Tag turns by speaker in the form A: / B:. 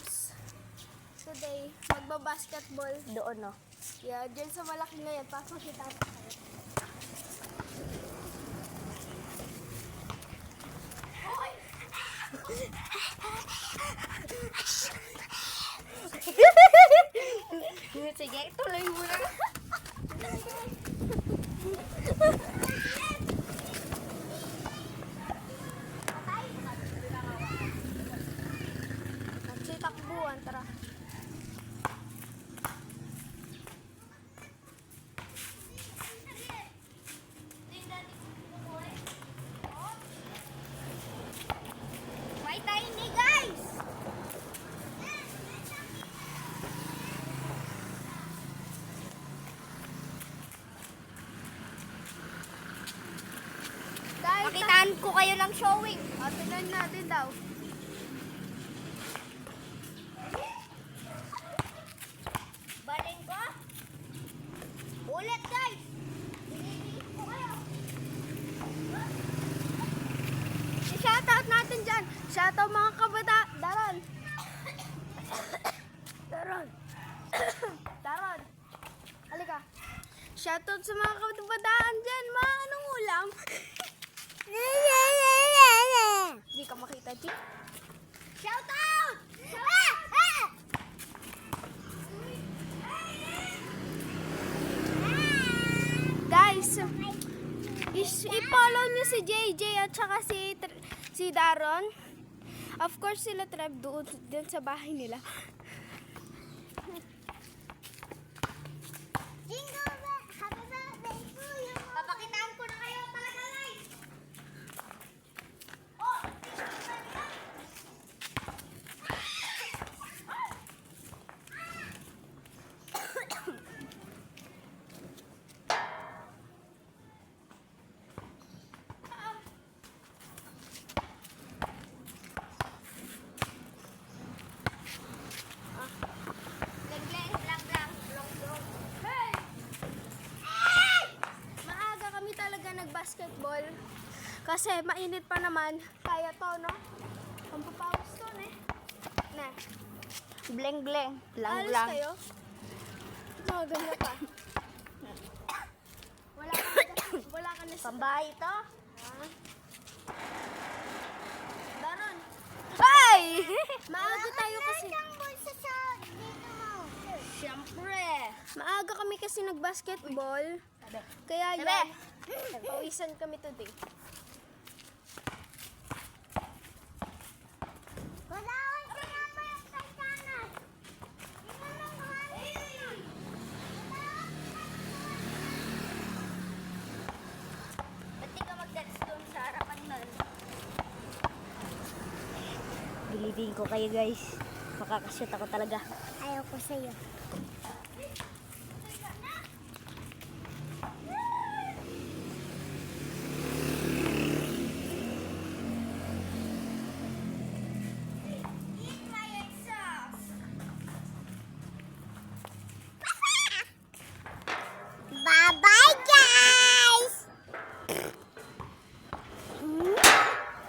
A: Pops. Today, magbabasketball.
B: Doon, no?
A: Yeah, dyan sa malaking ngayon. Pasok si Tata.
B: Sige, tuloy mo na.
A: Magsitakbuhan, tara.
B: May tiny, guys!
A: Dahil
B: Pakitaan ko kayo ng showing.
A: tingnan natin daw.
B: Baling ko. Ulit, guys! Binibigit ko kayo.
A: I-shoutout natin dyan. Shoutout mga kabata. Daron. Daron. Daron. Halika. Shoutout sa mga kabataan dyan. Mga anong ulam? Hindi ka makita, G.
B: Shout out!
A: Guys, i-follow nyo si JJ at saka si Daron. Of course, sila tribe doon sa bahay nila.
B: Papakitaan ko na kayo talaga, guys!
A: Maaga kami talaga nag-basketball. Kasi mainit pa naman. Kaya to, no? Ang papawis to, ne? Na.
B: Bleng bleng. Lang
A: Alis
B: lang.
A: kayo? Maganda pa. Wala ka na sa...
B: Pambahay ito.
A: Daron.
B: Ay!
A: Maaga tayo kasi.
B: Siyempre.
A: Maaga kami kasi nag-basketball. Kaya
B: Tabi.
A: yan. Pawisan kami today.
B: Ba't di ka mag-dance doon sa harapan nun? Bilibin ko kayo, guys. Makakashoot ako talaga.
C: Ayaw ko sa'yo.